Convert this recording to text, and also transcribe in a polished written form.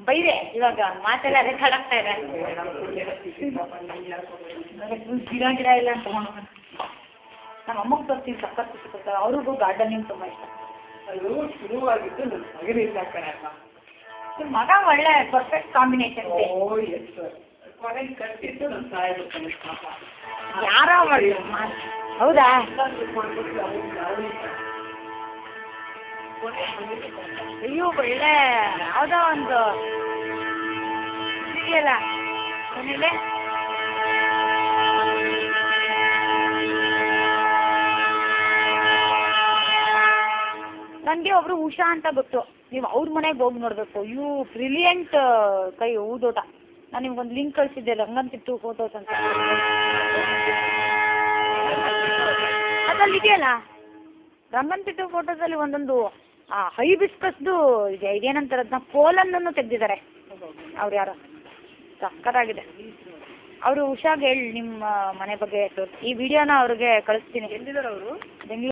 ಬೈರೆ ಇವಾಗ ಮಾತೆಲ್ಲ ರೆಕಾರ್ಡ್ ಆಗ್ತಾ ಇದೆ. ಗಿಡ ಇಲ್ಲ ಅಂತ ತಗೊಂಡು ನಮ್ಮ ಅಮ್ಮಗೆ ಬರ್ತೀನಿ ಸಕ್ಕತ್ ಸಿಗ್ತಾರೆ. ಅವ್ರಿಗೂ ಗಾರ್ಡನಿಂಗ್ ತುಂಬ ಇಷ್ಟ. ಅದು ಶುರುವಾಗಿದ್ದು ನನ್ನ ಮಗನಿಂದ ಕಣಪ್ಪ. ನಿಮ್ಮ ಮಗ ಒಳ್ಳೆ ಪರ್ಫೆಕ್ಟ್ ಕಾಂಬಿನೇಷನ್ ಇದೆ. ಮಗನ ಕಟ್ಟಿದ್ದು ನನ್ನ ತಾಯಿ ಪಾಪ. ಯಾರೋ ಹೌದಾ? ಅಯ್ಯೋ ಒಳ್ಳೆ ಯಾವುದೋ ಒಂದು ಇದೆಯಲ್ಲ ಏನಿದೆ ನನಗೆ ಒಬ್ರು ಉಷಾ ಅಂತ ಗೊತ್ತು. ನೀವು ಅವ್ರ ಮನೆಗೆ ಹೋಗಿ ನೋಡಬೇಕು. ಅಯ್ಯೋ ಬ್ರಿಲಿಯಂಟ್ ಕೈ ಊದೋಟ. ನಾನು ನಿಮ್ಗೊಂದು ಲಿಂಕ್ ಕಳಿಸಿದ್ದೆ, ರಂಗಂತಿಟ್ಟು ಫೋಟೋಸ್ ಅಂತ. ಅದ್ರಲ್ಲಿ ಇದೆಯಲ್ಲ ರಂಗಂತಿಟ್ಟು ಫೋಟೋಸಲ್ಲಿ ಒಂದೊಂದು ಹೈಬಿಸ್ಕಸ್ದು ಇದೇನಂತಾರೆ ಅದನ್ನ ಪೋಲನ್ನು ತೆಗೆದಿದ್ದಾರೆ. ಅವ್ರು ಯಾರೋ ಸಕ್ಕತ್ತಾಗಿದೆ. ಅವರು ಉಷಾಗೆ ಹೇಳಿ ನಿಮ್ಮ ಮನೆ ಬಗ್ಗೆ ಈ ವಿಡಿಯೋನ ಅವ್ರಿಗೆ ಕಳಿಸ್ತೀನಿ. ಎಲ್ಲಿದ್ದಾರೆ ಅವರು? ಬೆಂಗಳೂರು.